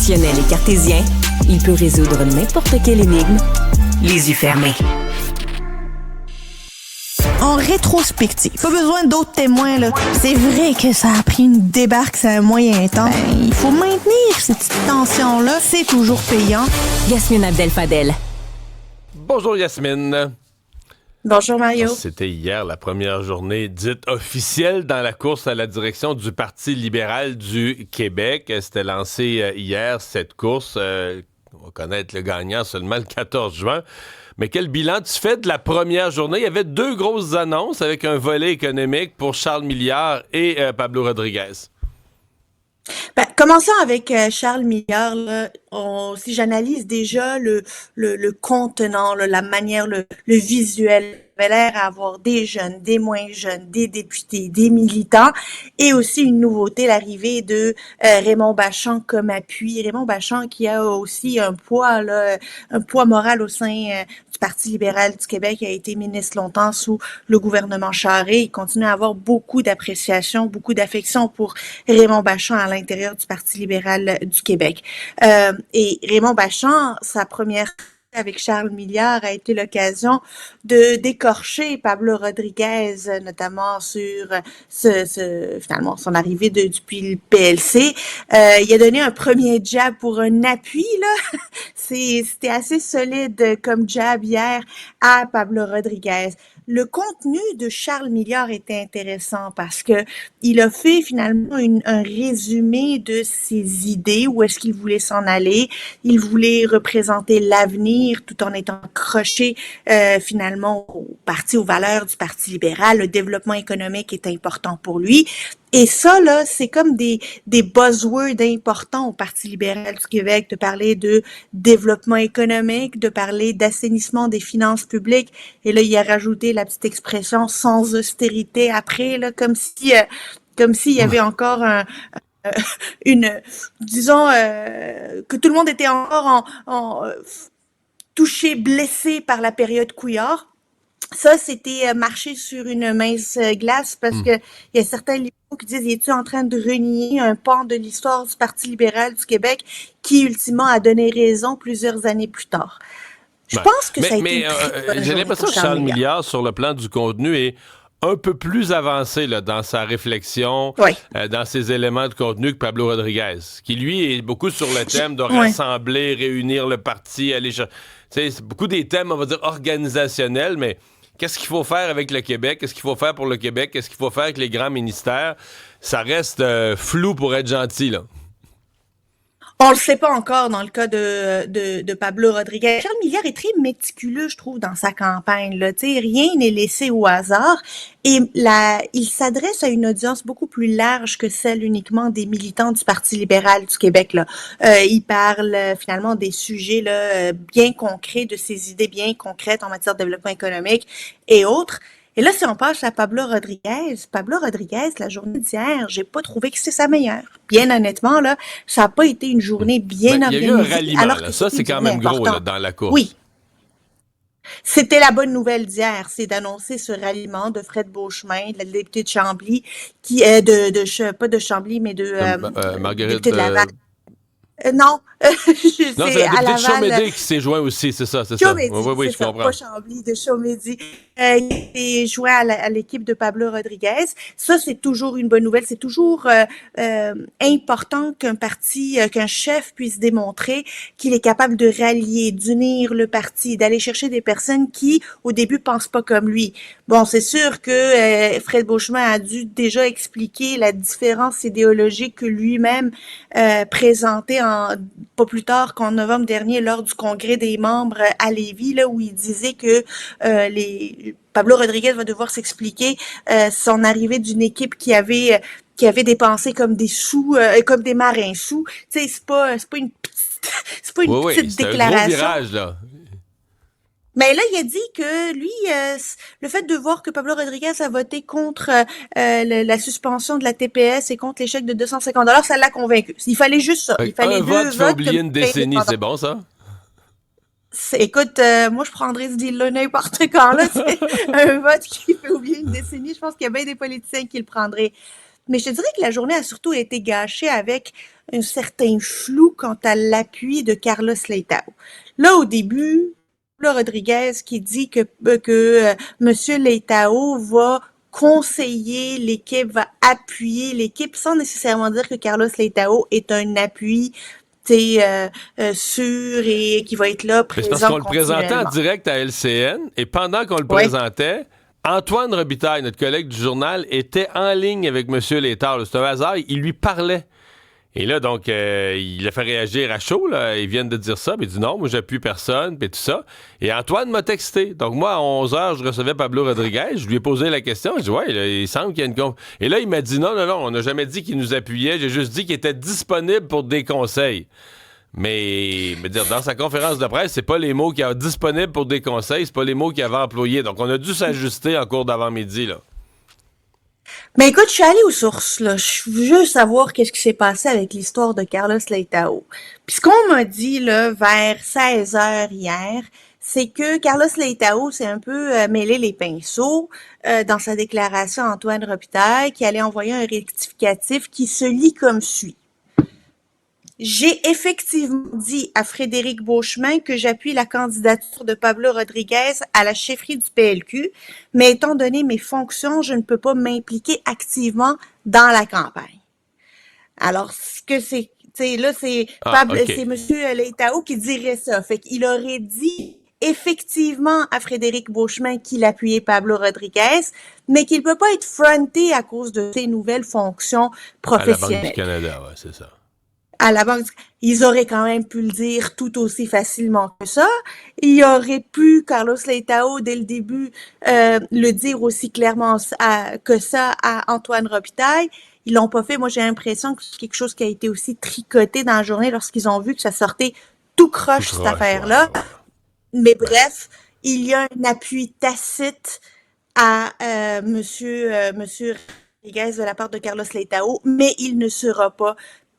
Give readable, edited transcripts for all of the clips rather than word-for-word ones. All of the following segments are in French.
Rationnel et cartésien, il peut résoudre n'importe quelle énigme, les yeux fermés. En rétrospective, pas besoin d'autres témoins, là. C'est vrai que ça a pris une débarque à un moyen temps. Il faut maintenir cette petite tension-là. C'est toujours payant. Yasmine Abdel-Fadel. Bonjour Yasmine. Bonjour Mario. C'était hier la première journée dite officielle dans la course à la direction du Parti libéral du Québec. C'était lancé hier, cette course. On va connaître le gagnant seulement le 14 juin. Mais quel bilan tu fais de la première journée? Il y avait deux grosses annonces avec un volet économique pour Charles Milliard et Pablo Rodriguez. Commençons avec Charles Milliard. Là, si j'analyse déjà le contenant, là, la manière, le visuel, il avait l'air à avoir des jeunes, des moins jeunes, des députés, des militants, et aussi une nouveauté, l'arrivée de Raymond Bachand comme appui. Raymond Bachand qui a aussi un poids moral au sein du Parti libéral du Québec, a été ministre longtemps sous le gouvernement Charest. Il continue à avoir beaucoup d'appréciation, beaucoup d'affection pour Raymond Bachand à l'intérieur du Parti libéral du Québec. Et Raymond Bachand, sa première avec Charles Milliard a été l'occasion de décorcher Pablo Rodriguez, notamment sur finalement son arrivée depuis le PLC. Il a donné un premier jab pour un appui, là. C'était assez solide comme jab hier à Pablo Rodriguez. Le contenu de Charles Milliard était intéressant parce que il a fait finalement un résumé de ses idées, où est-ce qu'il voulait s'en aller. Il voulait représenter l'avenir tout en étant accroché finalement aux valeurs du Parti libéral. Le développement économique est important pour lui. Et ça, là, c'est comme des buzzwords importants au Parti libéral du Québec, de parler de développement économique, de parler d'assainissement des finances publiques. Et là, il a rajouté la petite expression sans austérité après, là, comme s'il y avait encore disons, que tout le monde était encore touché, blessé par la période Couillard. Ça, c'était marcher sur une mince glace parce que il y a certains libéraux qui disent, es-tu en train de renier un pan de l'histoire du Parti libéral du Québec qui, ultimement, a donné raison plusieurs années plus tard? Je pense que ça a été une très bonne j'ai l'impression que Charles Milliard. Milliard, sur le plan du contenu, est un peu plus avancé là, dans sa réflexion, Oui. dans ses éléments de contenu que Pablo Rodriguez, qui, lui, est beaucoup sur le thème de rassembler, réunir le parti, aller chercher... C'est beaucoup des thèmes, on va dire, organisationnels, mais qu'est-ce qu'il faut faire avec le Québec? Qu'est-ce qu'il faut faire pour le Québec? Qu'est-ce qu'il faut faire avec les grands ministères? Ça reste flou pour être gentil, là. On le sait pas encore dans le cas de Pablo Rodriguez. Charles Milliard est très méticuleux, je trouve, dans sa campagne, là. Tu sais, rien n'est laissé au hasard. Et il s'adresse à une audience beaucoup plus large que celle uniquement des militants du Parti libéral du Québec, là. Il parle finalement des sujets là bien concrets, de ses idées bien concrètes en matière de développement économique et autres. Et là, si on passe à Pablo Rodriguez, la journée d'hier, j'ai pas trouvé que c'est sa meilleure. Bien honnêtement, là, ça a pas été une journée bien organisée. Il y a eu un ralliement, alors là. que Ça, c'est quand même gros là, dans la course. Oui. C'était la bonne nouvelle d'hier, c'est d'annoncer ce ralliement de Fred Beauchemin, de la députée de Chambly, qui est pas de Chambly, mais de Marguerite députée de Laval. Non, c'est la députée à de Chaumédé Laval. qui s'est joint aussi, c'est ça. Chaumédé, Oui, c'est je ça, comprends. pas Chambly, de Chaumédé. Il est joint à l'équipe de Pablo Rodriguez. Ça, c'est toujours une bonne nouvelle. C'est toujours important qu'un chef puisse démontrer qu'il est capable de rallier, d'unir le parti, d'aller chercher des personnes qui, au début, pensent pas comme lui. Bon, c'est sûr que Fred Beauchemin a dû déjà expliquer la différence idéologique que lui-même présentait pas plus tard qu'en novembre dernier lors du congrès des membres à Lévis, là, où il disait que Pablo Rodriguez va devoir s'expliquer son arrivée d'une équipe qui avait dépensé comme des sous, comme des marins sous. Tu sais, c'est pas une petite déclaration. C'est un gros virage, là. Mais là, il a dit que lui, le fait de voir que Pablo Rodriguez a voté contre la suspension de la TPS et contre les chèques de 250 $, ça l'a convaincu. Il fallait juste ça. Il fallait un deux vote fait votes. oublier une décennie, c'est bon, ça? Écoute, moi, je prendrais ce deal-là n'importe quand, là. C'est un vote qui fait oublier une décennie. Je pense qu'il y a bien des politiciens qui le prendraient. Mais je te dirais que la journée a surtout été gâchée avec un certain flou quant à l'appui de Carlos Leitão. Là, au début, Pablo Rodriguez qui dit que Monsieur Leitão va conseiller l'équipe, va appuyer l'équipe, sans nécessairement dire que Carlos Leitão est un appui sûr et qui va être là présent. C'est parce qu'on le présentait en direct à LCN et pendant qu'on le présentait, Antoine Robitaille, notre collègue du journal, était en ligne avec M. Leitão. C'est un hasard, il lui parlait. Et là, donc, il a fait réagir à chaud, là. Ils viennent de dire ça, puis il dit non, moi, j'appuie personne, puis tout ça. Et Antoine m'a texté. Donc, moi, à 11h, je recevais Pablo Rodriguez. Je lui ai posé la question. Je dis, ouais, là, il semble qu'il y a une... Et là, il m'a dit non, on n'a jamais dit qu'il nous appuyait. J'ai juste dit qu'il était disponible pour des conseils. Mais dire, dans sa conférence de presse, c'est pas les mots qu'il a disponibles pour des conseils, c'est pas les mots qu'il avait employés. Donc, on a dû s'ajuster en cours d'avant-midi, là. Mais écoute, je suis allée aux sources, là. Je veux juste savoir qu'est-ce qui s'est passé avec l'histoire de Carlos Leitão. Puis ce qu'on m'a dit, là, vers 16h hier, c'est que Carlos Leitão s'est un peu mêlé les pinceaux dans sa déclaration à Antoine Robitaille, qui allait envoyer un rectificatif qui se lit comme suit. J'ai effectivement dit à Frédéric Beauchemin que j'appuie la candidature de Pablo Rodriguez à la chefferie du PLQ, mais étant donné mes fonctions, je ne peux pas m'impliquer activement dans la campagne. Alors, ce que c'est, là, c'est M. Leitão qui dirait ça. Fait qu'il aurait dit effectivement à Frédéric Beauchemin qu'il appuyait Pablo Rodriguez, mais qu'il peut pas être fronté à cause de ses nouvelles fonctions professionnelles. À la Banque du Canada, ouais, c'est ça. À la banque, ils auraient quand même pu le dire tout aussi facilement que ça. Il aurait pu, Carlos Leitão, dès le début, le dire aussi clairement que ça à Antoine Robitaille. Ils l'ont pas fait. Moi, j'ai l'impression que c'est quelque chose qui a été aussi tricoté dans la journée lorsqu'ils ont vu que ça sortait tout croche, cette affaire-là. Ouais. Mais bref, il y a un appui tacite à Monsieur Rodriguez de la part de Carlos Leitão, mais il ne sera pas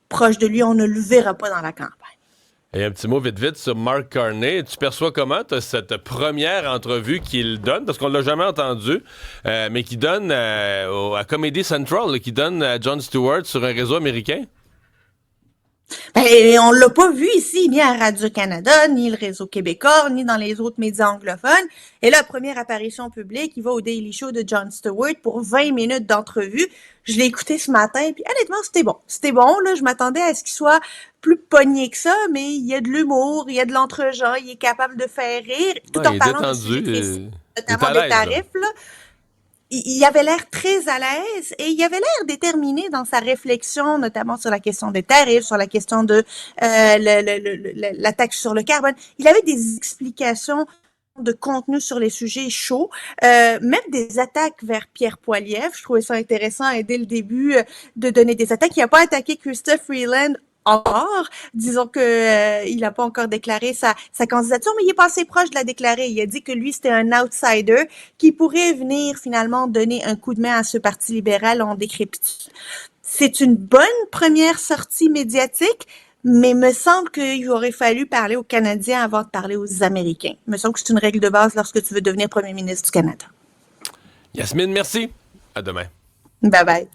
proche de lui, on ne le verra pas dans la campagne. Et un petit mot vite sur Mark Carney. Tu perçois comment cette première entrevue qu'il donne, parce qu'on l'a jamais entendu, mais qu'il donne à Comedy Central, là, qui donne à Jon Stewart sur un réseau américain? Ben, on l'a pas vu ici, ni à Radio-Canada, ni le Réseau québécois, ni dans les autres médias anglophones. Et là, première apparition publique, il va au Daily Show de Jon Stewart pour 20 minutes d'entrevue. Je l'ai écouté ce matin, puis honnêtement, c'était bon. C'était bon, là, je m'attendais à ce qu'il soit plus pogné que ça, mais il y a de l'humour, il y a de l'entre-gens, il est capable de faire rire, tout en parlant de sujets précis, notamment des tarifs, là. Il avait l'air très à l'aise et il avait l'air déterminé dans sa réflexion, notamment sur la question des tarifs, sur la question de la taxe sur le carbone. Il avait des explications de contenu sur les sujets chauds, même des attaques vers Pierre Poilievre. Je trouvais ça intéressant et dès le début de donner des attaques. Il n'a pas attaqué Chrystia Freeland encore. Disons que il n'a pas encore déclaré sa candidature, mais il est pas assez proche de la déclarer. Il a dit que lui, c'était un outsider qui pourrait venir finalement donner un coup de main à ce Parti libéral en décrépitude. C'est une bonne première sortie médiatique, mais me semble qu'il aurait fallu parler aux Canadiens avant de parler aux Américains. Me semble que c'est une règle de base lorsque tu veux devenir premier ministre du Canada. Yasmine, merci. À demain. Bye bye.